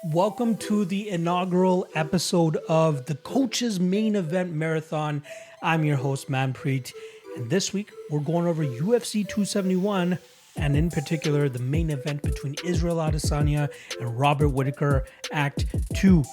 Welcome to the inaugural episode of the Coach's Main Event Marathon. I'm your host, Manpreet, and this week we're going over UFC 271 and in particular the main event between Israel Adesanya and Robert Whittaker, Act 2.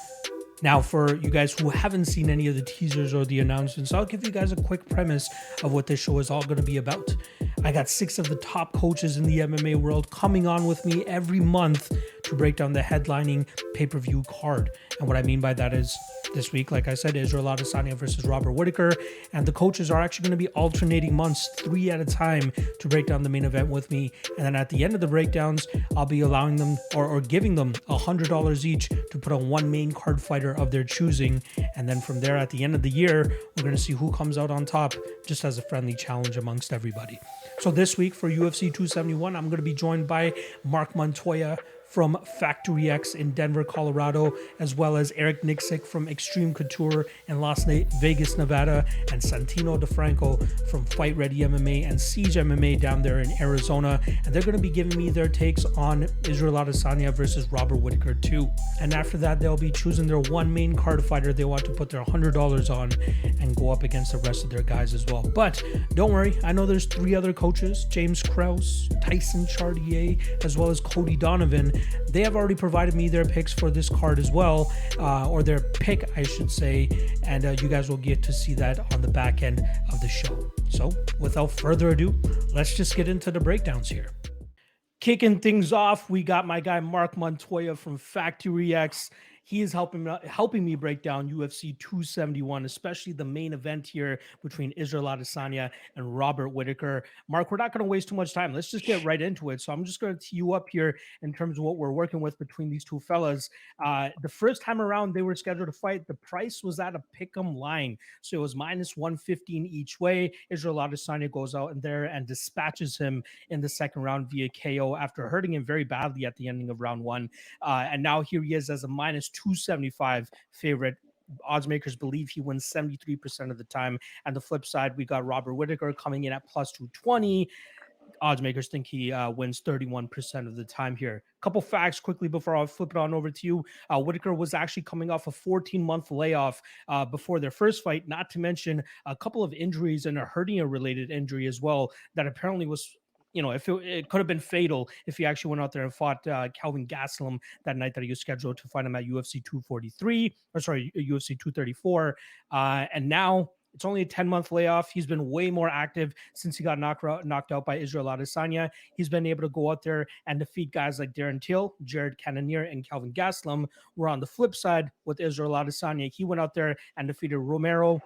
Now, for you guys who haven't seen any of the teasers or the announcements, I'll give you guys a quick premise of what this show is all going to be about. I got 6 of the top coaches in the MMA world coming on with me every month to break down the headlining pay-per-view card. And what I mean by that is this week, like I said, Israel Adesanya versus Robert Whittaker, and the coaches are actually going to be alternating months 3 at a time to break down the main event with me. And then at the end of the breakdowns, I'll be allowing them or giving them $100 each to put on one main card fighter of their choosing. And then from there, at the end of the year, we're going to see who comes out on top, just as a friendly challenge amongst everybody. So this week for UFC 271, I'm going to be joined by Marc Montoya from Factory X in Denver, Colorado, as well as Eric Nicksick from Extreme Couture in Las Vegas, Nevada, and Santino DeFranco from Fight Ready MMA and Siege MMA down there in Arizona. And they're going to be giving me their takes on Israel Adesanya versus Robert Whittaker 2. And after that, they'll be choosing their one main card fighter they want to put their $100 on and go up against the rest of their guys as well. But don't worry, I know there's 3 other coaches, James Krause, Tyson Chartier, as well as Cody Donovan. They have already provided me their picks for this card as well, or their pick, I should say, and you guys will get to see that on the back end of the show. So without further ado, let's just get into the breakdowns here. Kicking things off, we got my guy Marc Montoya from Factory X. He is helping me break down UFC 271, especially the main event here between Israel Adesanya and Robert Whittaker. Marc, we're not going to waste too much time. Let's just get right into it. So I'm just going to tee you up here in terms of what we're working with between these two fellas. The first time around they were scheduled to fight, the price was at a pick'em line. So it was minus 115 each way. Israel Adesanya goes out in there and dispatches him in the second round via KO after hurting him very badly at the ending of round 1. And now here he is as a minus 275 favorite. Odds makers believe he wins 73% of the time. And the flip side, we got Robert Whittaker coming in at plus 220. Odds makers think he wins 31% of the time here. Couple facts quickly before I flip it on over to you. Whittaker was actually coming off a 14-month layoff before their first fight, not to mention a couple of injuries and a hernia-related injury as well that apparently was, if it could have been fatal if he actually went out there and fought Kelvin Gastelum that night that he was scheduled to fight him at UFC 243, or sorry, UFC 234. And now it's only a 10-month layoff. He's been way more active since he got knocked out by Israel Adesanya. He's been able to go out there and defeat guys like Darren Till, Jared Cannonier, and Kelvin Gastelum. Where on the flip side with Israel Adesanya, he went out there and defeated Romero,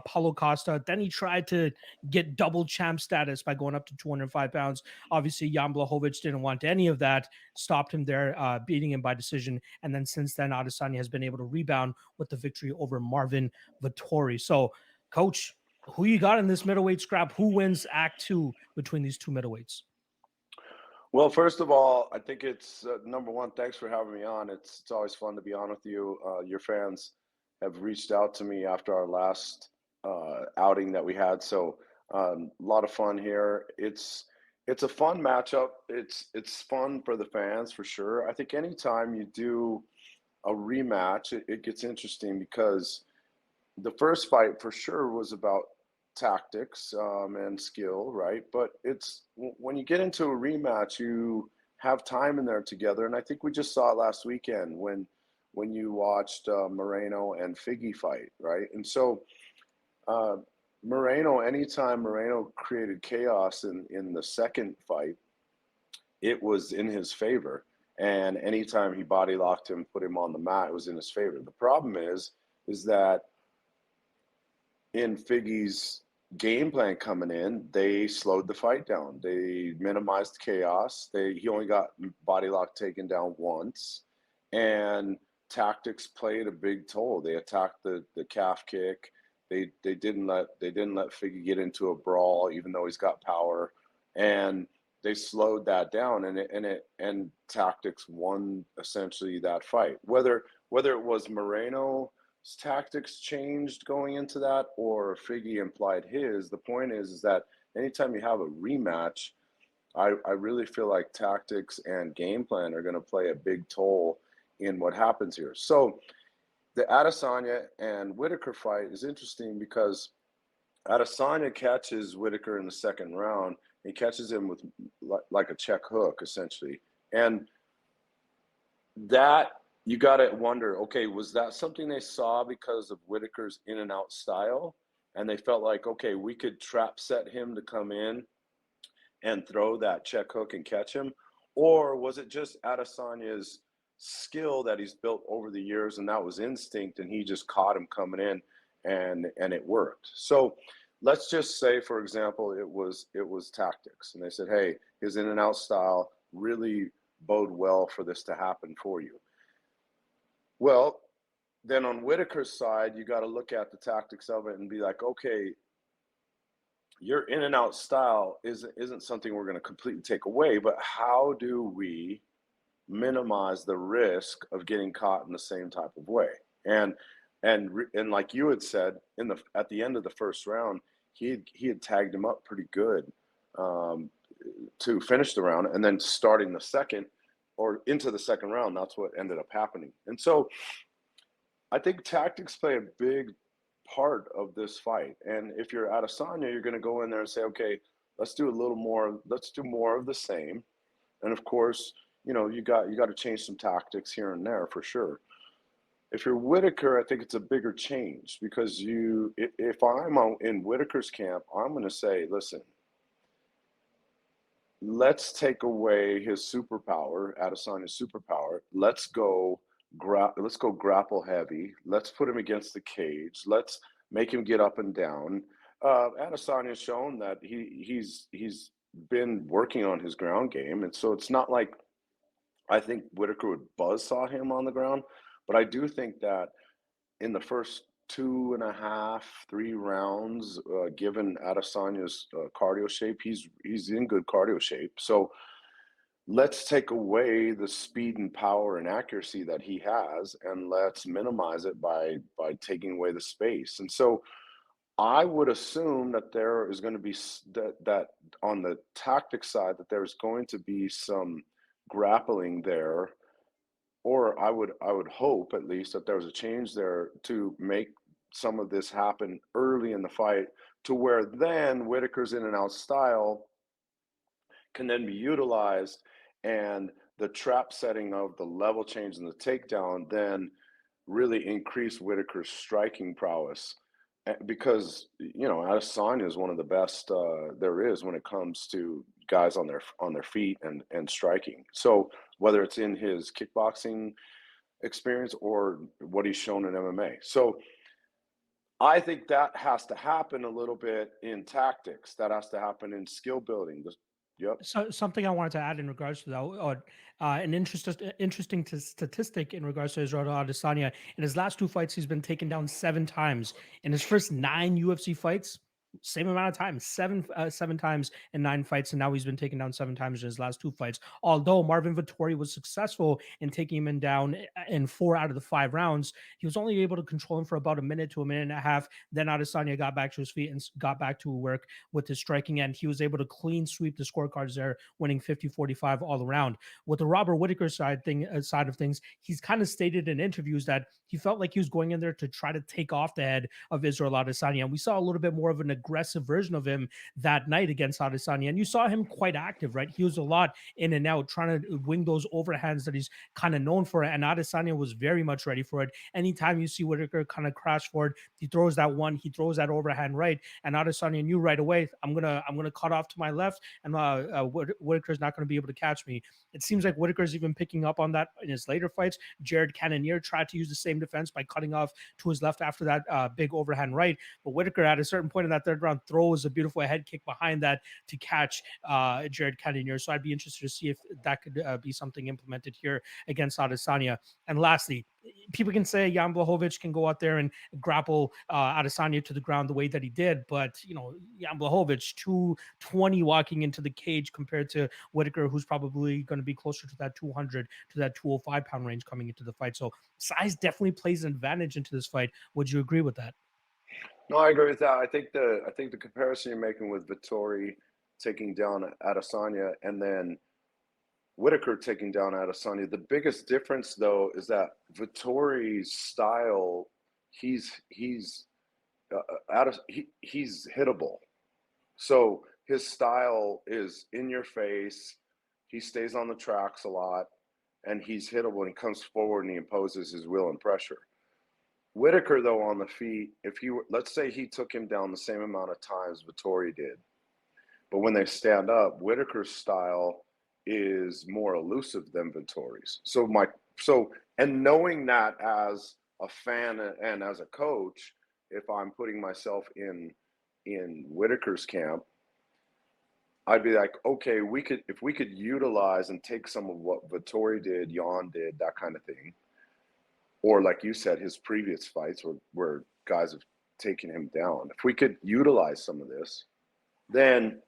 Paulo Costa. Then he tried to get double champ status by going up to 205 pounds. Obviously, Jan Blachowicz didn't want any of that, stopped him there, beating him by decision. And then since then, Adesanya has been able to rebound with the victory over Marvin Vettori. So, Coach, who you got in this middleweight scrap? Who wins Act 2 between these two middleweights? Well, first of all, I think it's number one. Thanks for having me on. It's always fun to be on with you. Your fans have reached out to me after our last outing that we had, so a lot of fun here. It's a fun matchup. It's fun for the fans for sure. I think anytime you do a rematch, it gets interesting because the first fight for sure was about tactics and skill, right? But it's when you get into a rematch, you have time in there together, and I think we just saw it last weekend when you watched Moreno and Figgy fight, right? And so Moreno, anytime Moreno created chaos in the second fight, it was in his favor, and anytime he body locked him, put him on the mat, it was in his favor. The problem is that in Figgy's game plan coming in, they slowed the fight down. They minimized chaos. He only got body lock taken down once, and tactics played a big toll. They attacked the calf kick. They didn't let Figgy get into a brawl, even though he's got power, and they slowed that down. And tactics won essentially that fight. Whether it was Moreno tactics changed going into that or Figgy implied his, the point is that anytime you have a rematch, I really feel like tactics and game plan are going to play a big toll in what happens here. So the Adesanya and Whitaker fight is interesting because Adesanya catches Whitaker in the second round. He catches him with like a check hook, essentially. And that, you got to wonder, okay, was that something they saw because of Whitaker's in and out style? And they felt like, okay, we could trap set him to come in and throw that check hook and catch him? Or was it just Adesanya's skill that he's built over the years, and that was instinct, and he just caught him coming in, and it worked? So let's just say, for example, it was tactics, and they said, hey, his in and out style really bode well for this to happen for you. Well, then on Whitaker's side, you got to look at the tactics of it and be like, okay, your in and out style isn't something we're going to completely take away, but how do we minimize the risk of getting caught in the same type of way? And like you had said, at the end of the first round, he had tagged him up pretty good to finish the round, and then starting the second or into the second round, that's what ended up happening. And so I think tactics play a big part of this fight. And if you're Adesanya, you're going to go in there and say, okay, let's do more of the same. And of course, you got to change some tactics here and there for sure. If you're Whitaker, I think it's a bigger change, because if I'm in Whitaker's camp, I'm going to say, listen, let's take away his superpower, Adesanya's superpower. Let's go grapple heavy. Let's put him against the cage. Let's make him get up and down. Adesanya's shown that he's been working on his ground game, and so it's not like I think Whitaker would buzzsaw him on the ground, but I do think that in the first 2.5, 3 rounds, given Adesanya's cardio shape, he's in good cardio shape. So let's take away the speed and power and accuracy that he has, and let's minimize it by taking away the space. And so I would assume that there is going to be that on the tactic side, that there's going to be some grappling there, or I would hope at least that there was a change there to make some of this happen early in the fight, to where then Whitaker's in and out style can then be utilized, and the trap setting of the level change and the takedown then really increase Whitaker's striking prowess. Because Adesanya is one of the best there is when it comes to guys on their feet and striking. So whether it's in his kickboxing experience or what he's shown in MMA, so I think that has to happen a little bit in tactics. That has to happen in skill building. Yep. So something I wanted to add in regards to that, or an interesting statistic in regards to Israel Adesanya. In his last 2 fights, he's been taken down 7 times. In his first 9 UFC fights, same amount of time, seven times in 9 fights, and now he's been taken down 7 times in his last 2 fights. Although Marvin Vettori was successful in taking him down in 4 out of the 5 rounds, he was only able to control him for about a minute to a minute and a half. Then Adesanya got back to his feet and got back to work with his striking end. He was able to clean sweep the scorecards there, winning 50-45 all around. With the Robert Whitaker side of things, he's kind of stated in interviews that he felt like he was going in there to try to take off the head of Israel Adesanya. And we saw a little bit more of an aggressive version of him that night against Adesanya. And you saw him quite active, right? He was a lot in and out, trying to wing those overhands that he's kind of known for. And Adesanya was very much ready for it. Anytime you see Whitaker kind of crash forward, he throws that overhand right, and Adesanya knew right away, I'm gonna cut off to my left, and Whitaker's not going to be able to catch me. It seems like Whitaker's even picking up on that in his later fights. Jared Cannonier tried to use the same defense by cutting off to his left after that big overhand right, but Whitaker at a certain point in that third round throws a beautiful head kick behind that to catch Jared Cannonier. So I'd be interested to see if that could be something implemented here against Adesanya. And lastly, people can say Jan Blachowicz can go out there and grapple Adesanya to the ground the way that he did, but Jan Blachowicz 220 walking into the cage compared to Whitaker, who's probably going to be closer to that 200 to that 205 pound range coming into the fight. So size definitely plays an advantage into this fight. Would you agree with that? No, I agree with that. I think the comparison you're making with Vettori taking down Adesanya, and then Whitaker taking down Adesanya. The biggest difference, though, is that Vettori's style, he's he's hittable. So his style is in your face. He stays on the tracks a lot, and he's hittable. And he comes forward and he imposes his will and pressure. Whitaker, though, on the feet, if he were, let's say he took him down the same amount of times Vettori did, but when they stand up, Whitaker's style is more elusive than Vettori's. And knowing that as a fan and as a coach, if I'm putting myself in Whitaker's camp, I'd be like, okay, if we could utilize and take some of what Vettori did, Jan did, that kind of thing, or like you said, his previous fights where guys have taken him down. If we could utilize some of this, then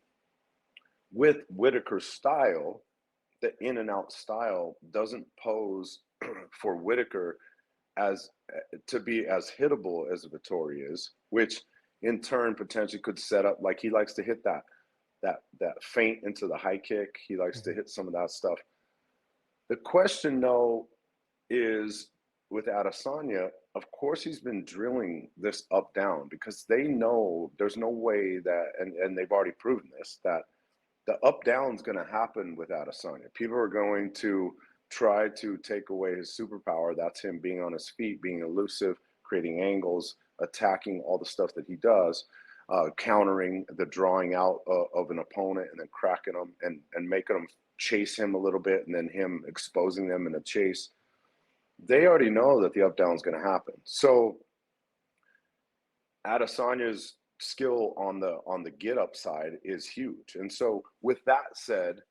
with Whitaker's style, the in and out style doesn't pose for Whitaker as to be as hittable as Vettori is, which in turn potentially could set up, like he likes to hit that feint into the high kick. He likes to hit some of that stuff. The question, though, is with Adesanya, of course he's been drilling this up down because they know there's no way that, and they've already proven this, that the up down is going to happen with Adesanya. People are going to try to take away his superpower. That's him being on his feet, being elusive, creating angles, attacking all the stuff that he does, countering the drawing out of an opponent and then cracking them and making them chase him a little bit and then him exposing them in a chase. They already know that the up down is going to happen. So Adesanya's skill on the get up side is huge. And so with that said,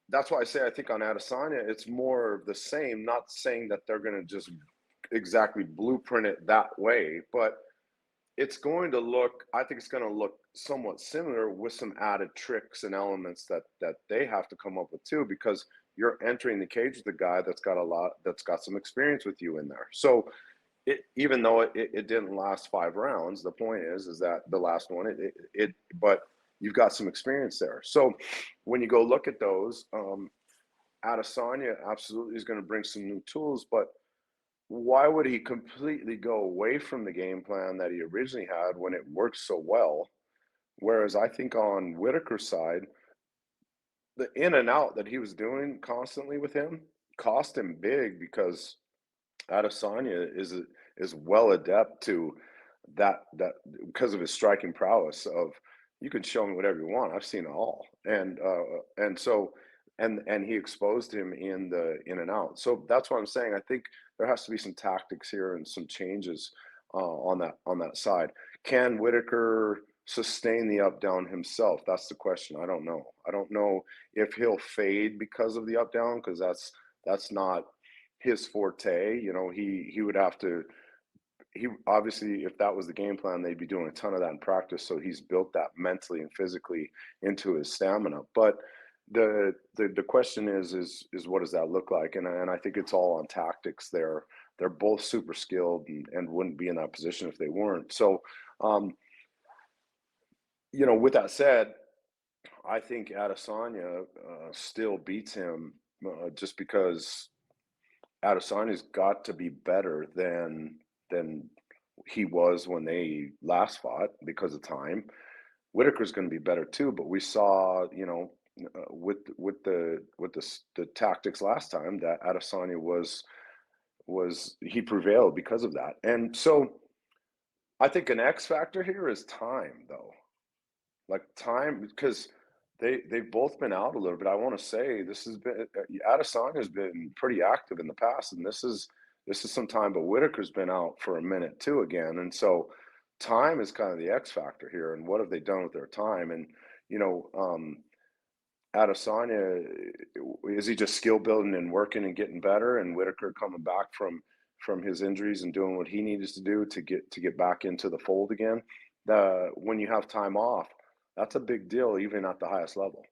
that's why I say I think on Adesanya it's more of the same, not saying that they're going to just exactly blueprint it that way, but it's going to look, I think it's going to look somewhat similar with some added tricks and elements that they have to come up with too, because you're entering the cage with a guy that's got some experience with you in there. So even though it didn't last 5 rounds, the point is that the last one, but you've got some experience there. So when you go look at those, Adesanya absolutely is going to bring some new tools, but why would he completely go away from the game plan that he originally had when it worked so well? Whereas I think on Whitaker's side, the in and out that he was doing constantly with him cost him big because Adesanya is well adept to that because of his striking prowess of you can show me whatever you want. I've seen it all. And so and he exposed him in the in and out. So that's what I'm saying. I think there has to be some tactics here and some changes on that side. Can Whitaker sustain the up down himself? That's the question. I don't know. I don't know if he'll fade because of the up down because that's not his forte. You know, he would have to. He obviously, if that was the game plan, they'd be doing a ton of that in practice. So he's built that mentally and physically into his stamina. But the question is what does that look like? And I think it's all on tactics. They're both super skilled and wouldn't be in that position if they weren't. So, you know, with that said, I think Adesanya still beats him just because Adesanya's got to be better than he was when they last fought because of time. Whitaker's going to be better too, but we saw, you know, with the tactics last time that Adesanya he prevailed because of that. And so I think an X factor here is time, though. Like time, because they've both been out a little bit. I want to say this has been Adesanya has been pretty active in the past, and this is some time, but Whitaker's been out for a minute too again. And so time is kind of the X factor here. And what have they done with their time? And, you know, Adesanya, is he just skill building and working and getting better? And Whitaker coming back from his injuries and doing what he needs to do to get back into the fold again. When you have time off, that's a big deal, even at the highest level.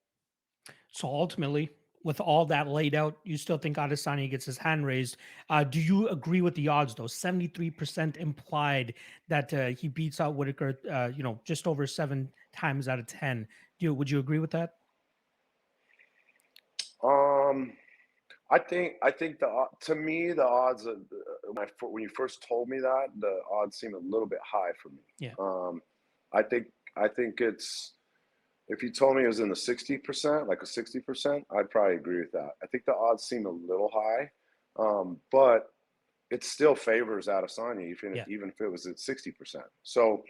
So ultimately, with all that laid out, you still think Adesanya gets his hand raised. Do you agree with the odds, though? 73% implied that he beats out Whitaker, you know, just over 7 times out of 10. Would you agree with that? I think to me the odds when you first told me that the odds seem a little bit high for me. Yeah. I think I think it's if you told me it was in the 60%, like a 60%, I'd probably agree with that. I think the odds seem a little high, but it still favors Adesanya Yeah. even if it was at 60%. So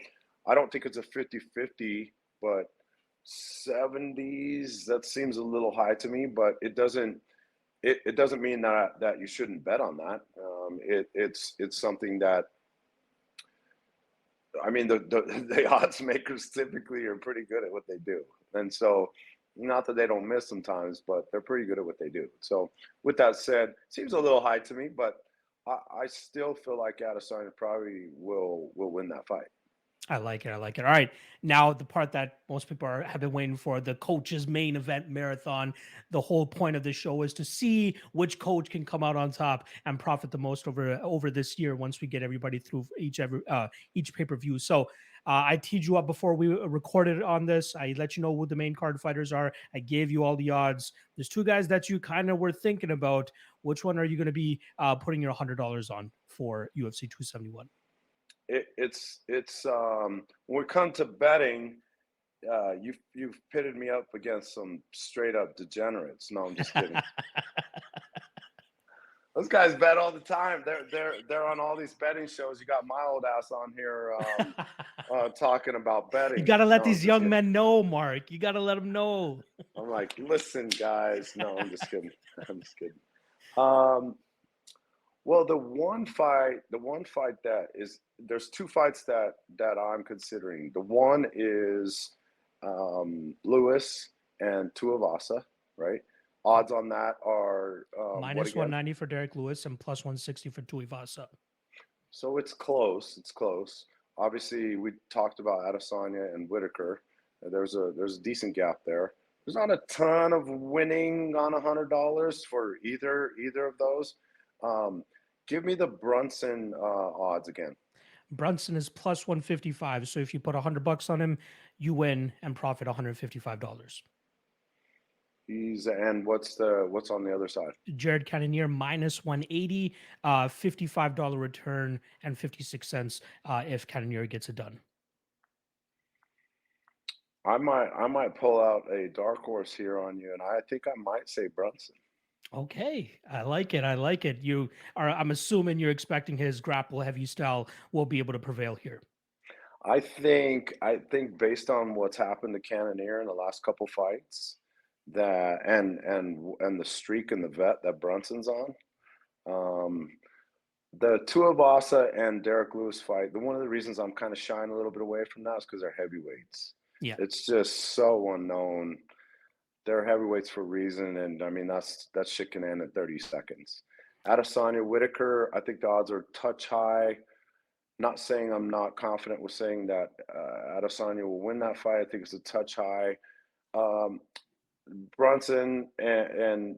I don't think it's a 50-50, but 70s, that seems a little high to me, but it doesn't mean that you shouldn't bet on that. It's something that I mean the odds makers typically are pretty good at what they do, and so not that they don't miss sometimes, but they're pretty good at what they do. So with that said, seems a little high to me, but I still feel like Adesanya probably will win that fight. I like it. I like it. All right. Now, the part that most people have been waiting for, the coach's main event marathon. The whole point of the show is to see which coach can come out on top and profit the most over this year once we get everybody through each pay-per-view. So I teed you up before we recorded on this. I let you know who the main card fighters are. I gave you all the odds. There's two guys that you kind of were thinking about. Which one are you going to be putting your $100 on for UFC 271? It's when we come to betting, you've pitted me up against some straight up degenerates. No, I'm just kidding. Those guys bet all the time. They're on all these betting shows. You got my old ass on here talking about betting. You got to let No, I'm these just young kidding. men know, Mark. You got to let them know. I'm like, listen, guys. No, I'm just kidding. I'm just kidding. Well, the one fight that is there's two fights that I'm considering. The one is Lewis and Tuivasa, right? Odds on that are what Minus again? 190 for Derek Lewis and plus 160 for Tuivasa. So it's close. It's close. Obviously, we talked about Adesanya and Whitaker. There's a decent gap there. There's not a ton of winning on $100 for either of those. Give me the Brunson odds again. Brunson is plus 155. So if you put $100 on him, you win and profit $155. What's on the other side? Jared Cannonier minus 180, $55 return and 56 cents if Cannonier gets it done. I might pull out a dark horse here on you, and I think I might say Brunson. Okay, I like it. I like it. I'm assuming you're expecting his grapple heavy style will be able to prevail here. I think based on what's happened to Cannonier in the last couple fights, that and the streak and the vet that Brunson's on, um, the Tuivasa and Derek Lewis fight. One of the reasons I'm kind of shying a little bit away from that is because they're heavyweights. Yeah. It's just so unknown. They're heavyweights for a reason, and I mean that shit can end in 30 seconds. Adesanya Whitaker, I think the odds are a touch high. Not saying I'm not confident with saying that Adesanya will win that fight. I think it's a touch high. Um, Brunson and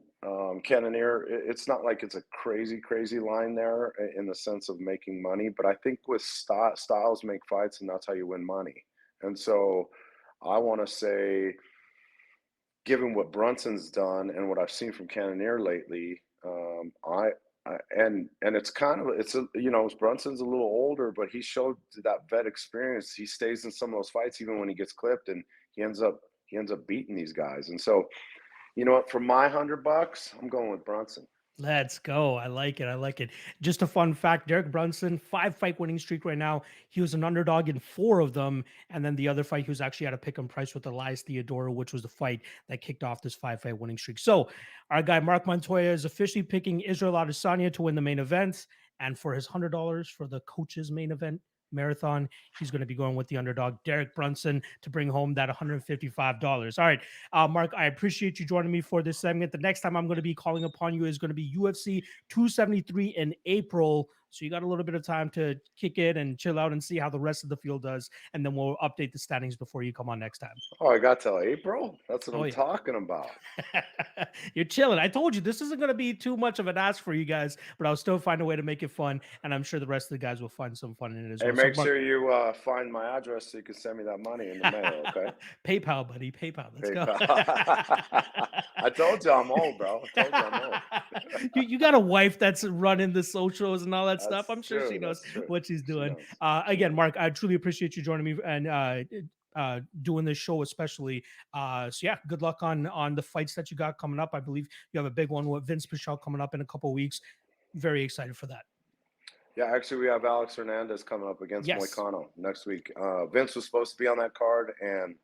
Cannonier, it's not like it's a crazy line there in the sense of making money, but I think with styles make fights, and that's how you win money. And so I want to say, given what Brunson's done and what I've seen from Cannonier lately, and it's kind of Brunson's a little older, but he showed that vet experience. He stays in some of those fights even when he gets clipped, and he ends up beating these guys. And so, you know what? For my $100, I'm going with Brunson. Let's go. I like it. I like it. Just a fun fact, Derek Brunson, 5-fight winning streak right now. He was an underdog in 4 of them. And then the other fight, he was actually at a pick 'em price with Elias Theodorou, which was the fight that kicked off this 5-fight winning streak. So our guy, Marc Montoya, is officially picking Israel Adesanya to win the main event. And for his $100 for the coach's main event marathon, he's going to be going with the underdog, Derek Brunson, to bring home that $155. All right. Mark, I appreciate you joining me for this segment. The next time I'm going to be calling upon you is going to be UFC 273 in April. So you got a little bit of time to kick it and chill out and see how the rest of the field does. And then we'll update the standings before you come on next time. Oh, I got till April? That's what Oh, I'm yeah. talking about. You're chilling. I told you this isn't going to be too much of an ask for you guys, but I'll still find a way to make it fun. And I'm sure the rest of the guys will find some fun in it as Hey, well. So, make Mark, sure you find my address so you can send me that money in the mail, okay? PayPal, buddy. PayPal. Let's go. PayPal. I told you I'm old, bro. I told you I'm old. You got a wife that's running the socials and all that stuff. I'm That's sure she true. knows That's true. what she's She doing. knows. She Again, knows. Mark, I truly appreciate you joining me and doing this show, especially. So yeah, good luck on the fights that you got coming up. I believe you have a big one with Vince Pichel coming up in a couple of weeks. Very excited for that. Yeah, actually, we have Alex Hernandez coming up against Yes. Moicano next week. Vince was supposed to be on that card, and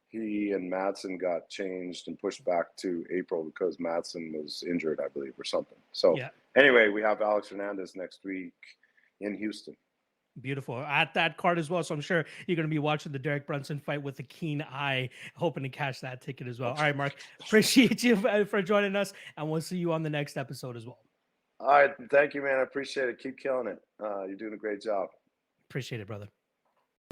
he and Madsen got changed and pushed back to April because Madsen was injured, I believe, or something. So Yeah. anyway, we have Alex Hernandez next week in Houston. Beautiful at that card as well. So I'm sure you're going to be watching the Derek Brunson fight with a keen eye, hoping to cash that ticket as well. All right, Mark, appreciate you for joining us, and we'll see you on the next episode as well. All right, thank you, man. I appreciate it. Keep killing it. You're doing a great job. Appreciate it, brother.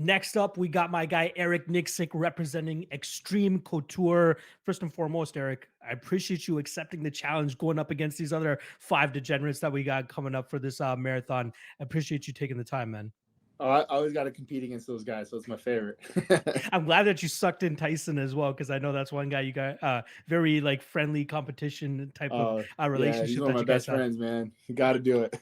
Next up, we got my guy Eric Nicksick representing Extreme Couture. First and foremost, Eric, I appreciate you accepting the challenge going up against these other 5 degenerates that we got coming up for this marathon. I appreciate you taking the time, man. Oh, I always got to compete against those guys, so it's my favorite. I'm glad that you sucked in Tyson as well, because I know that's one guy you got very like friendly competition type of relationship. Yeah, he's one of my best friends, man. You got to do it.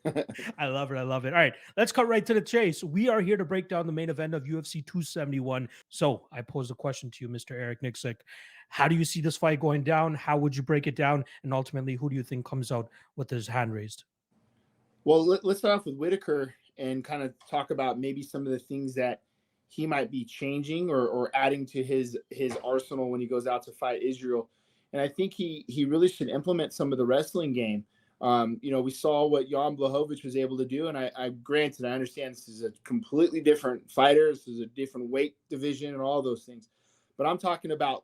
I love it. I love it. All right, let's cut right to the chase. We are here to break down the main event of UFC 271. So I pose a question to you, Mr. Eric Nicksick. How do you see this fight going down? How would you break it down? And ultimately, who do you think comes out with his hand raised? Well, let's start off with Whitaker and kind of talk about maybe some of the things that he might be changing or adding to his arsenal when he goes out to fight Israel. And I think he really should implement some of the wrestling game. We saw what Jan Blachowicz was able to do, and I granted, I understand this is a completely different fighter, this is a different weight division and all those things. But I'm talking about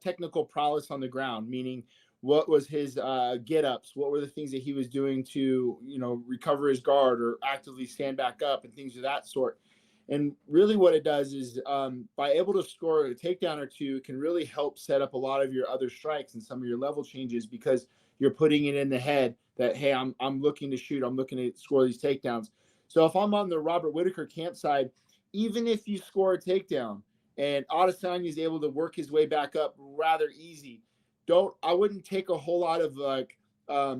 technical prowess on the ground, meaning what was his get-ups? What were the things that he was doing to, recover his guard or actively stand back up and things of that sort? And really what it does is by able to score a takedown or two, it can really help set up a lot of your other strikes and some of your level changes because you're putting it in the head that, hey, I'm looking to shoot. I'm looking to score these takedowns. So if I'm on the Robert Whitaker camp side, even if you score a takedown and Adesanya is able to work his way back up rather easy, I wouldn't take a whole lot of I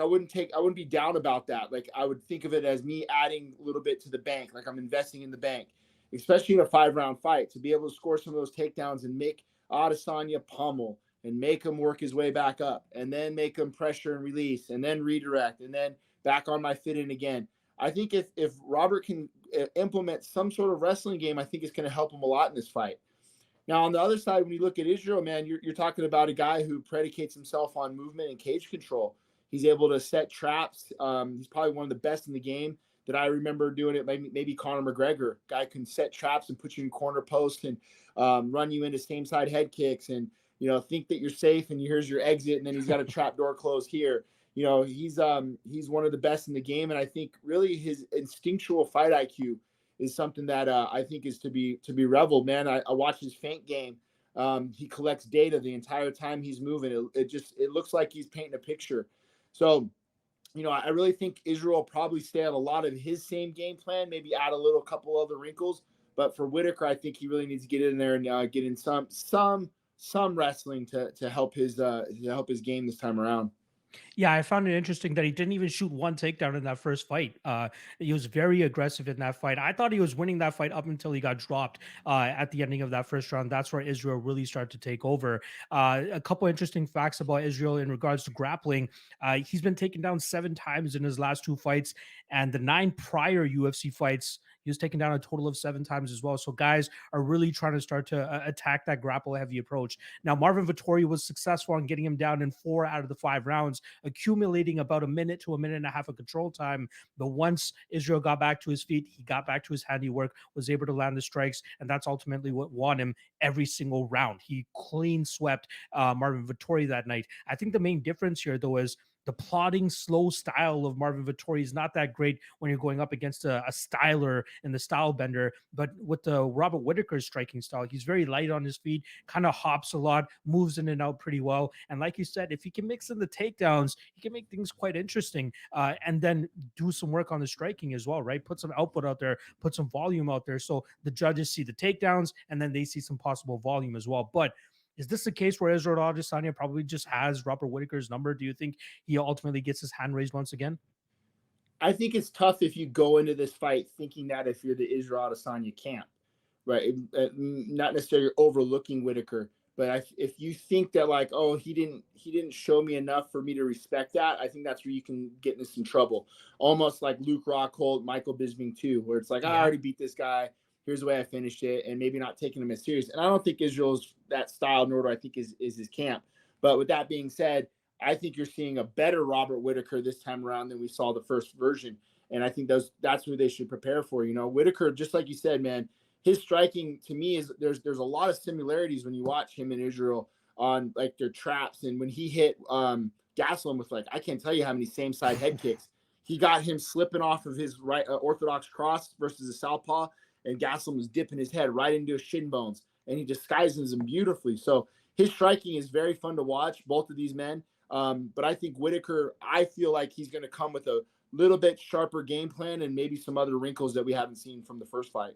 wouldn't be down about that. Like I would think of it as me adding a little bit to the bank, like I'm investing in the bank, especially in a 5-round fight, to be able to score some of those takedowns and make Adesanya pummel and make him work his way back up and then make him pressure and release and then redirect and then back on my fit in again. I think if Robert can implement some sort of wrestling game, I think it's going to help him a lot in this fight. Now, on the other side, when you look at Israel, man, you're talking about a guy who predicates himself on movement and cage control. He's able to set traps. He's probably one of the best in the game that I remember doing it. Maybe Conor McGregor. Guy can set traps and put you in corner post and run you into same side head kicks and, think that you're safe and here's your exit. And then he's got a trap door closed here. He's one of the best in the game. And I think really his instinctual fight IQ is something that I think is to be reveled, man. I watch his feint game. He collects data the entire time he's moving. It looks like he's painting a picture. So, I really think Israel will probably stay on a lot of his same game plan, maybe add a couple other wrinkles. But for Whitaker, I think he really needs to get in there and get in some wrestling to help his game this time around. Yeah, I found it interesting that he didn't even shoot one takedown in that first fight. He was very aggressive in that fight. I thought he was winning that fight up until he got dropped at the ending of that first round. That's where Israel really started to take over. A couple interesting facts about Israel in regards to grappling. He's been taken down 7 times in his last 2 fights, and the 9 prior UFC fights, he was taken down a total of 7 times as well. So guys are really trying to start to attack that grapple heavy approach. Now, Marvin Vettori was successful in getting him down in 4 out of the 5 rounds, accumulating about a minute to a minute and a half of control time. But once Israel got back to his feet, he got back to his handiwork, was able to land the strikes, and that's ultimately what won him every single round. He clean swept Marvin Vettori that night. I think the main difference here, though, is the plodding, slow style of Marvin Vettori is not that great when you're going up against a styler in the style bender. But with the Robert Whitaker's striking style, he's very light on his feet, kind of hops a lot, moves in and out pretty well. And like you said, if he can mix in the takedowns, he can make things quite interesting. And then do some work on the striking as well, right? Put some output out there, put some volume out there. So the judges see the takedowns and then they see some possible volume as well. But is this the case where Israel Adesanya probably just has Robert Whitaker's number? Do you think he ultimately gets his hand raised once again? I think it's tough if you go into this fight thinking that if you're the Israel Adesanya camp, right? Not necessarily overlooking Whitaker, but if you think that like, oh, he didn't show me enough for me to respect that, I think that's where you can get into some trouble. Almost like Luke Rockhold, Michael Bisping too, where it's like, I already beat this guy. Here's the way I finished it, and maybe not taking him as serious. And I don't think Israel's that style, nor do I think is his camp. But with that being said, I think you're seeing a better Robert Whitaker this time around than we saw the first version. And I think that's what they should prepare for. You know, Whitaker, just like you said, man, his striking to me is there's a lot of similarities when you watch him and Israel on like their traps. And when he hit Gastelum with like, I can't tell you how many same side head kicks. He got him slipping off of his right orthodox cross versus a southpaw, and Gastelum was dipping his head right into his shin bones, and he disguises him beautifully. So his striking is very fun to watch, both of these men. But I think Whitaker, I feel like he's going to come with a little bit sharper game plan and maybe some other wrinkles that we haven't seen from the first fight.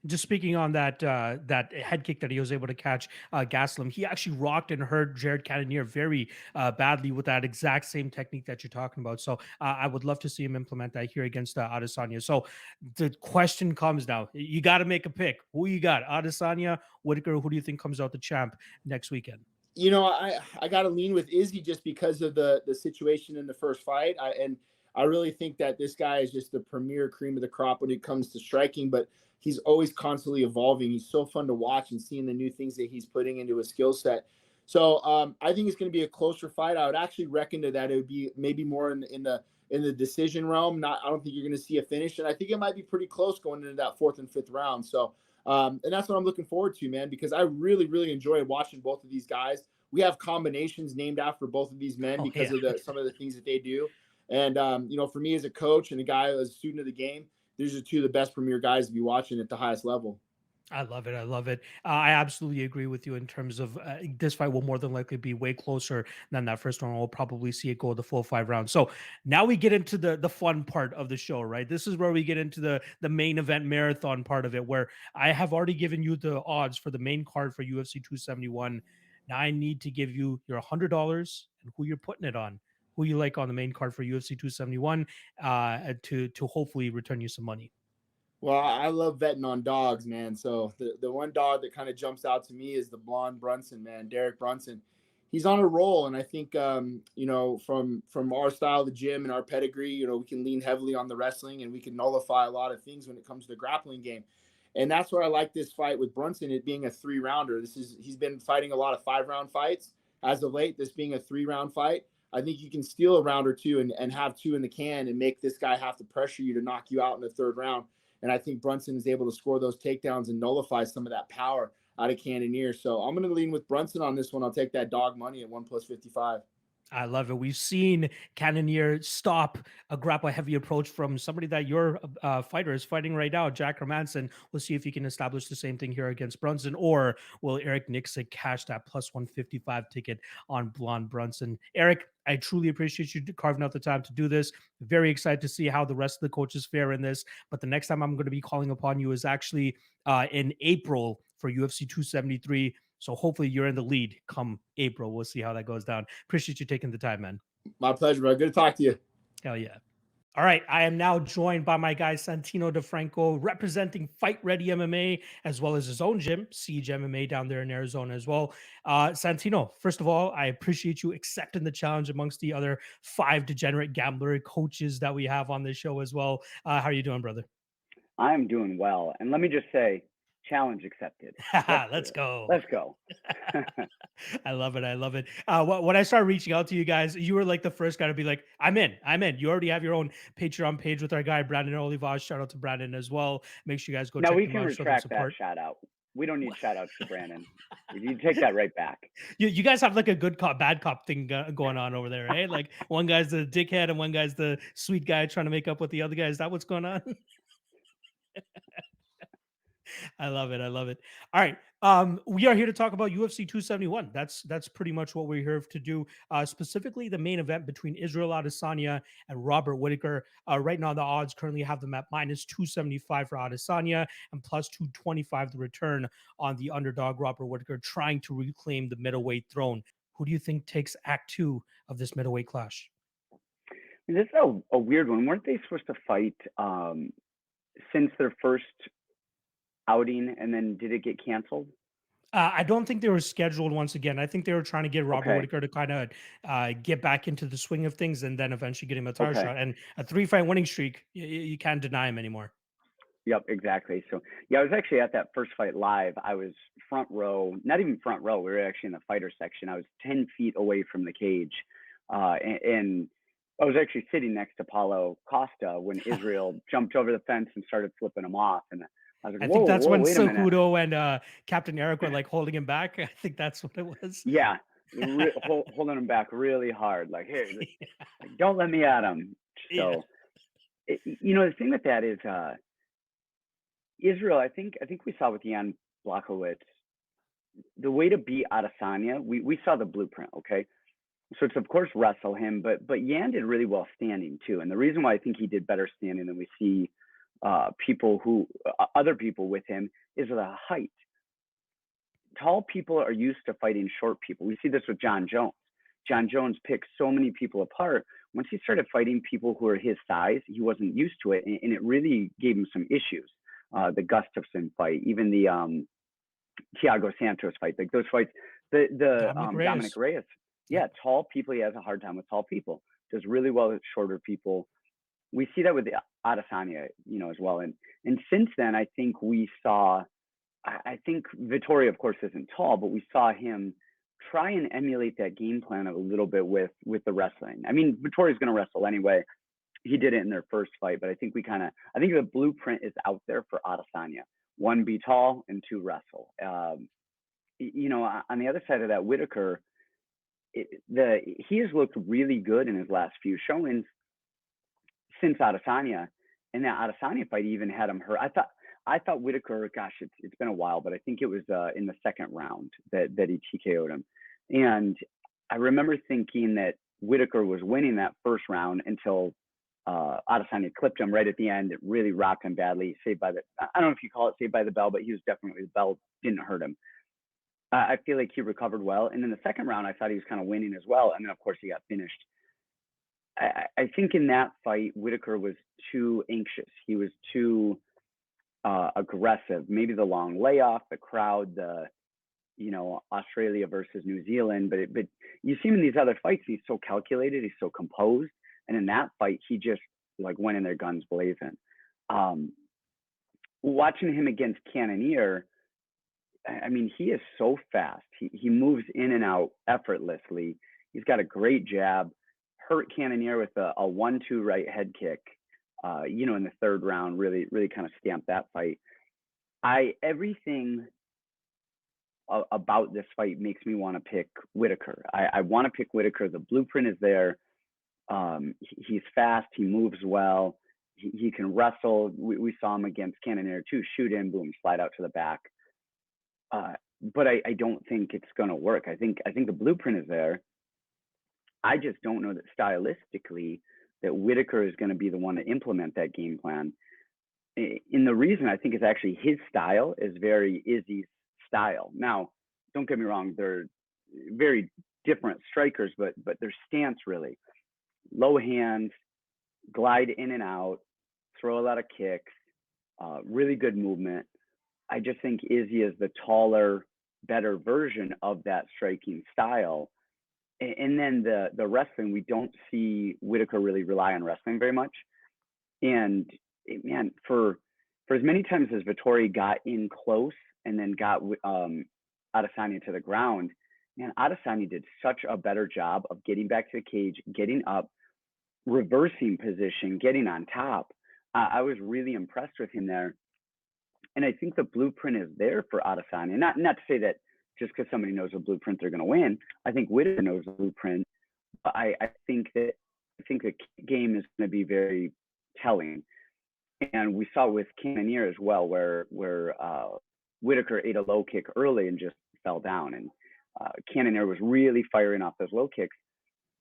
Just speaking on that that head kick that he was able to catch Gastelum, he actually rocked and hurt Jared Cannonier very badly with that exact same technique that you're talking about. So I would love to see him implement that here against Adesanya. So the question comes now: you got to make a pick. Who you got? Adesanya, Whitaker? Who do you think comes out the champ next weekend? You know, I got to lean with Izzy just because of the situation in the first fight. I really think that this guy is just the premier cream of the crop when it comes to striking, but he's always constantly evolving. He's so fun to watch and seeing the new things that he's putting into his skill set. So I think it's going to be a closer fight. I would actually reckon that it would be maybe more in the decision realm. I don't think you're going to see a finish, and I think it might be pretty close going into that fourth and fifth round. So and that's what I'm looking forward to, man, because I really, really enjoy watching both of these guys. We have combinations named after both of these men because of some of the things that they do. And, you know, for me as a coach and a guy as a student of the game, these are two of the best premier guys to be watching at the highest level. I love it. I love it. I absolutely agree with you in terms of this fight will more than likely be way closer than that first one. We'll probably see it go the full 5 rounds. So now we get into the fun part of the show, right? This is where we get into the main event marathon part of it, where I have already given you the odds for the main card for UFC 271. Now I need to give you your $100 and who you're putting it on, who you like on the main card for UFC 271 to hopefully return you some money. Well, I love betting on dogs, man. So the one dog that kind of jumps out to me is the blonde Brunson, man, Derek Brunson. He's on a roll, and I think you know, from our style of the gym and our pedigree, you know, we can lean heavily on the wrestling, and we can nullify a lot of things when it comes to the grappling game. And that's where I like this fight with Brunson, it being a 3-rounder. He's been fighting a lot of 5-round fights as of late. This being a 3-round fight, I think you can steal a round or two and have 2 in the can and make this guy have to pressure you to knock you out in the 3rd round. And I think Brunson is able to score those takedowns and nullify some of that power out of Cannonier. So I'm going to lean with Brunson on this one. I'll take that dog money at 1+55. I love it. We've seen Cannonier stop a grapple heavy approach from somebody that your fighter is fighting right now, Jack Hermanson. We'll see if he can establish the same thing here against Brunson, or will Eric Nicksick cash that plus 155 ticket on Blonde Brunson? Eric, I truly appreciate you carving out the time to do this. Very excited to see how the rest of the coaches fare in this. But the next time I'm going to be calling upon you is actually in April for UFC 273. So hopefully you're in the lead come April. We'll see how that goes down. Appreciate you taking the time, man. My pleasure, bro. Good to talk to you. Hell yeah. All right, I am now joined by my guy Santino DeFranco, representing Fight Ready MMA, as well as his own gym, Siege MMA, down there in Arizona as well. Santino, first of all, I appreciate you accepting the challenge amongst the other 5 degenerate gambler coaches that we have on this show as well. How are you doing, brother? I'm doing well. And let me just say, challenge accepted. Let's go. Let's go. I love it. I love it. When I started reaching out to you guys, you were like the first guy to be like, I'm in. You already have your own Patreon page with our guy, Brandon Olivas. Shout out to Brandon as well. Make sure you guys go now check we him can out. retract that shout out. We don't need shout outs to Brandon. You take that right back. You guys have like a good cop, bad cop thing going on over there, right? Like one guy's the dickhead and one guy's the sweet guy trying to make up with the other guy. Is that what's going on? I love it. I love it. All right. We are here to talk about UFC 271. That's pretty much what we're here to do. Specifically, the main event between Israel Adesanya and Robert Whittaker. Right now, the odds currently have them at minus 275 for Adesanya and plus 225 the return on the underdog Robert Whittaker, trying to reclaim the middleweight throne. Who do you think takes Act 2 of this middleweight clash? This is a weird one. Weren't they supposed to fight since their first outing, and then did it get canceled? I don't think they were scheduled once again. I think they were trying to get Robert Okay. Whittaker to kind of get back into the swing of things and then eventually get him a title Okay. shot. And a 3-fight winning streak, you can't deny him anymore. Yep, exactly. So yeah, I was actually at that first fight live. I was front row, not even front row. We were actually in the fighter section. I was 10 feet away from the cage, and I was actually sitting next to Paulo Costa when Israel jumped over the fence and started flipping him off. And I was like, I whoa, think that's when wait a minute. Cejudo and Captain Eric were like holding him back. I think that's what it was. Yeah, holding him back really hard. Like, hey, like, don't let me at him. So, the thing with that is Israel. I think we saw with Jan Blachowicz, the way to beat Adesanya. We saw the blueprint. Okay. So it's of course wrestle him, but Yan did really well standing too. And the reason why I think he did better standing than we see other people with him is the height. Tall people are used to fighting short people. We see this with John Jones. John Jones picked so many people apart. Once he started fighting people who are his size, he wasn't used to it, and it really gave him some issues. The Gustafsson fight, even the Thiago Santos fight, like those fights, the Dominic Reyes. Yeah, tall people, he has a hard time with tall people. Does really well with shorter people. We see that with Adesanya, as well. And since then, I think we saw, I think Vettori, of course, isn't tall, but we saw him try and emulate that game plan a little bit with the wrestling. I mean, Vettori's going to wrestle anyway. He did it in their first fight, but I think I think the blueprint is out there for Adesanya. 1, be tall, and 2, wrestle. On the other side of that, Whittaker, he has looked really good in his last few showings since Adesanya, and that Adesanya fight even had him hurt. I thought Whittaker, gosh, it's been a while, but I think it was in the second round that he TKO'd him. And I remember thinking that Whittaker was winning that first round until Adesanya clipped him right at the end. It really rocked him badly. I don't know if you call it saved by the bell, but he was definitely, the bell didn't hurt him. I feel like he recovered well. And in the second round, I thought he was kind of winning as well. And then, of course, he got finished. I think in that fight, Whittaker was too anxious. He was too aggressive. Maybe the long layoff, the crowd, Australia versus New Zealand. But you see him in these other fights, he's so calculated. He's so composed. And in that fight, he just went in there guns blazing. Watching him against Cannonier, I mean, he is so fast. He moves in and out effortlessly. He's got a great jab. Hurt Cannonier with a 1-2 right head kick, in the third round, really kind of stamped that fight. Everything about this fight makes me want to pick Whittaker. I want to pick Whittaker. The blueprint is there. He's fast. He moves well. He can wrestle. We saw him against Cannonier too. Shoot in, boom, slide out to the back. But I don't think it's going to work. I think the blueprint is there. I just don't know that stylistically that Whittaker is going to be the one to implement that game plan. And the reason I think is actually his style is very Izzy's style. Now, don't get me wrong, they're very different strikers, but their stance really. Low hands, glide in and out, throw a lot of kicks, really good movement. I just think Izzy is the taller, better version of that striking style. And then the wrestling, we don't see Whittaker really rely on wrestling very much. And man, for as many times as Vettori got in close and then got Adesanya to the ground, man, Adesanya did such a better job of getting back to the cage, getting up, reversing position, getting on top. I was really impressed with him there. And I think the blueprint is there for Adesanya. Not to say that just because somebody knows the blueprint, they're going to win. I think Whittaker knows the blueprint. But I think the game is going to be very telling. And we saw with Cannonier as well, where Whittaker ate a low kick early and just fell down. And Cannonier was really firing off those low kicks.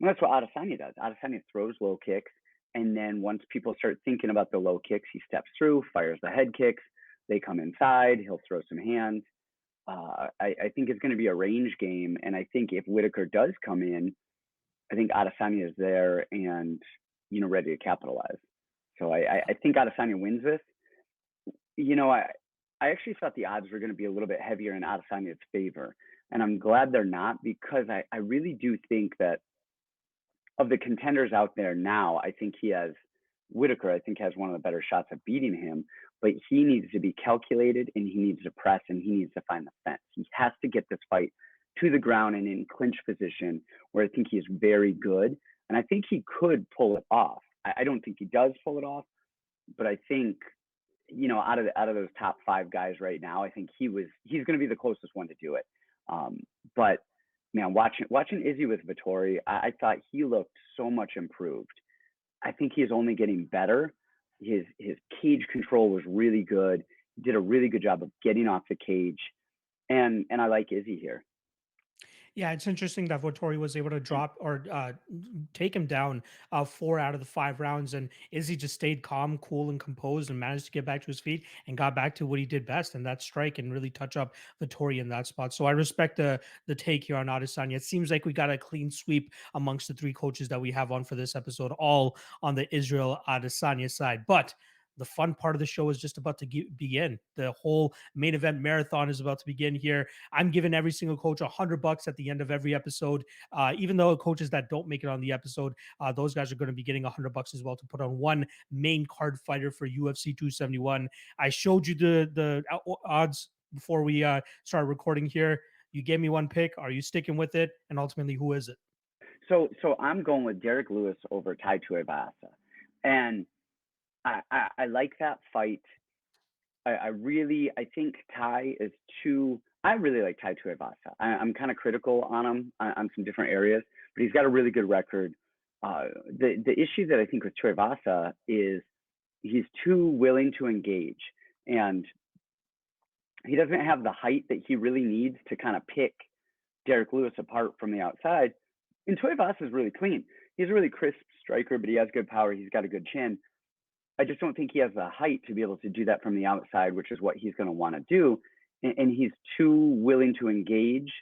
And that's what Adesanya does. Adesanya throws low kicks. And then once people start thinking about the low kicks, he steps through, fires the head kicks. They come inside. He'll throw some hands. I think it's going to be a range game. And I think if Whittaker does come in, I think Adesanya is there and, ready to capitalize. So I think Adesanya wins this. I actually thought the odds were going to be a little bit heavier in Adesanya's favor. And I'm glad they're not, because I really do think that of the contenders out there now, I think Whittaker, I think, has one of the better shots of beating him. But he needs to be calculated, and he needs to press, and he needs to find the fence. He has to get this fight to the ground and in clinch position, where I think he's very good. And I think he could pull it off. I don't think he does pull it off, but I think, out of those top 5 guys right now, I think he's going to be the closest one to do it. But man, watching Izzy with Vettori, I thought he looked so much improved. I think he's only getting better. His cage control was really good. He did a really good job of getting off the cage, and I like Izzy here. Yeah, it's interesting that Vettori was able to drop or take him down 4 out of the 5 rounds, and Izzy just stayed calm, cool, and composed, and managed to get back to his feet and got back to what he did best, and that strike, and really touch up Vettori in that spot. So I respect the take here on Adesanya. It seems like we got a clean sweep amongst the 3 coaches that we have on for this episode, all on the Israel Adesanya side. But the fun part of the show is just about to begin. The whole main event marathon is about to begin here. I'm giving every single coach $100 at the end of every episode. Even though coaches that don't make it on the episode, those guys are going to be getting $100 as well to put on one main card fighter for UFC 271. I showed you the odds before we start recording here. You gave me one pick. Are you sticking with it? And ultimately, who is it? So I'm going with Derek Lewis over Tai Tuivasa. And I like that fight. I think Tai is too. I really like Tai Tuivasa. I'm kind of critical on him on some different areas, but he's got a really good record. The issue that I think with Tuivasa is he's too willing to engage, and he doesn't have the height that he really needs to kind of pick Derek Lewis apart from the outside. And Tuivasa is really clean. He's a really crisp striker, but he has good power. He's got a good chin. I just don't think he has the height to be able to do that from the outside, which is what he's going to want to do. And he's too willing to engage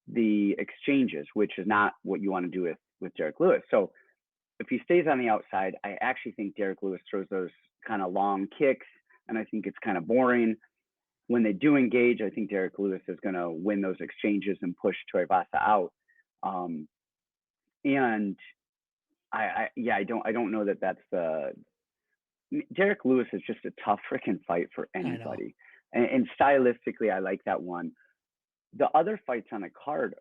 the exchanges, which is not what you want to do with Derek Lewis. So if he stays on the outside, I actually think Derek Lewis throws those kind of long kicks, and I think it's kind of boring. When they do engage, I think Derek Lewis is going to win those exchanges and push Tuivasa out. And I don't know that that's the. Derek Lewis is just a tough freaking fight for anybody. And stylistically, I like that one. The other fights on the card,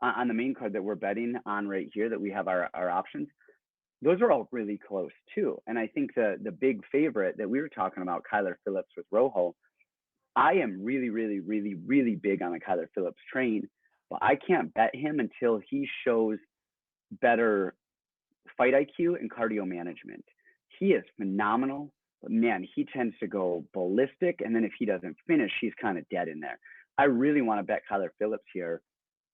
on the main card that we're betting on right here, that we have our options, those are all really close too. And I think the big favorite that we were talking about, Kyler Phillips with Rojo, I am really, really, really, really big on the Kyler Phillips train, but I can't bet him until he shows better fight IQ and cardio management. He is phenomenal, but man, he tends to go ballistic. And then if he doesn't finish, he's kind of dead in there. I really want to bet Kyler Phillips here,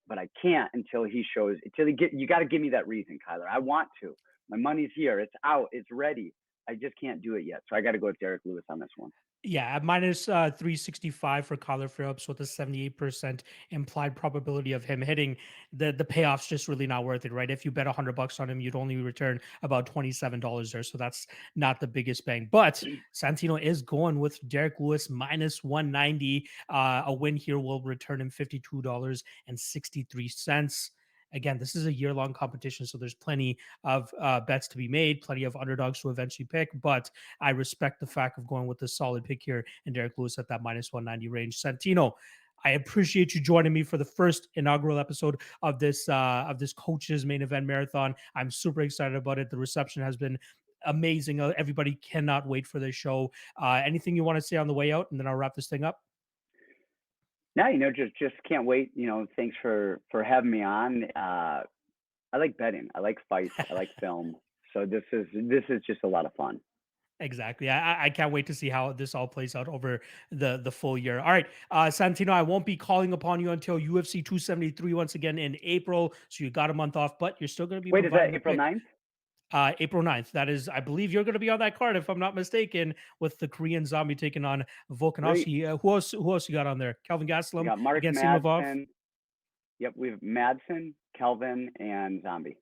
but I can't until he shows, you got to give me that reason, Kyler. I want to. My money's here. It's out. It's ready. I just can't do it yet. So I got to go with Derek Lewis on this one. Yeah, at minus 365 for Kyler Phillips with a 78% implied probability of him hitting. The payoff's just really not worth it, right? If you bet $100 on him, you'd only return about $27 there. So that's not the biggest bang. But Santino is going with Derek Lewis minus 190. A win here will return him $52.63. Again, this is a year-long competition, so there's plenty of bets to be made, plenty of underdogs to eventually pick, but I respect the fact of going with the solid pick here and Derek Lewis at that minus 190 range. Santino, I appreciate you joining me for the first inaugural episode of this coach's main event marathon. I'm super excited about it. The reception has been amazing. Everybody cannot wait for this show. Anything you want to say on the way out, and then I'll wrap this thing up? No, just can't wait. Thanks for having me on. I like betting. I like fights. I like film. So this is just a lot of fun. Exactly. I can't wait to see how this all plays out over the full year. All right, Santino, I won't be calling upon you until UFC 273 once again in April. So you got a month off, but you're still going to be. Wait, is that April 9th? April 9th. That is, I believe you're going to be on that card, if I'm not mistaken, with the Korean Zombie taking on Volkanovski. Who else you got on there? Kelvin Gastelum got Mark against Madsen. Imavov. Yep, we have Madsen, Kelvin, and Zombie.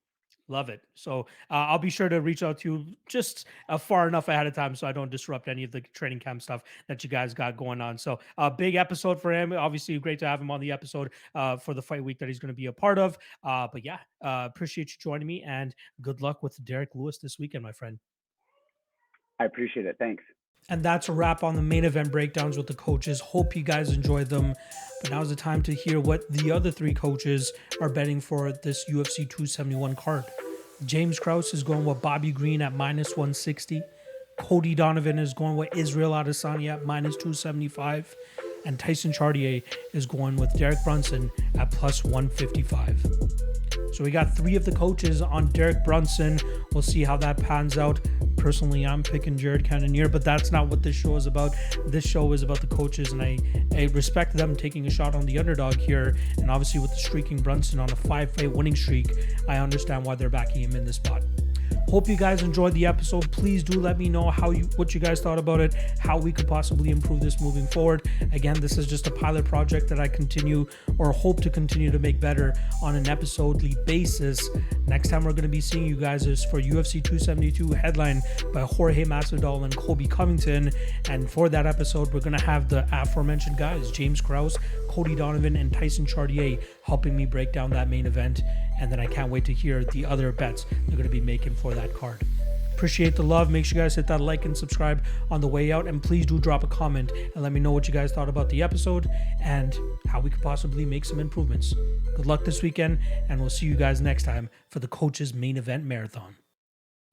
Love it. So I'll be sure to reach out to you just far enough ahead of time so I don't disrupt any of the training camp stuff that you guys got going on. So a big episode for him. Obviously, great to have him on the episode for the fight week that he's going to be a part of. But yeah, appreciate you joining me, and good luck with Derek Lewis this weekend, my friend. I appreciate it. Thanks. And that's a wrap on the main event breakdowns with the coaches. Hope you guys enjoyed them. But now's the time to hear what the other three coaches are betting for this UFC 271 card. James Krause is going with Bobby Green at -160. Cody Donovan is going with Israel Adesanya at -275. And Tyson Chartier is going with Derek Brunson at +155. So we got three of the coaches on Derek Brunson. We'll see how that pans out. Personally, I'm picking Jared Cannonier, but that's not what this show is about. This show is about the coaches, and I respect them taking a shot on the underdog here. And obviously with the streaking Brunson on a 5-fight winning streak, I understand why they're backing him in this spot. Hope you guys enjoyed the episode. Please do let me know what you guys thought about it, how we could possibly improve this moving forward. Again, this is just a pilot project that I hope to continue to make better on an episodely basis. Next time we're going to be seeing you guys is for UFC 272, headlined by Jorge Masvidal and Colby Covington. And for that episode, we're going to have the aforementioned guys, James Krause, Cody Donovan, and Tyson Chartier, helping me break down that main event. And then I can't wait to hear the other bets they're going to be making for that card. Appreciate the love. Make sure you guys hit that like and subscribe on the way out. And please do drop a comment and let me know what you guys thought about the episode and how we could possibly make some improvements. Good luck this weekend, and we'll see you guys next time for the Coach's Main Event Marathon.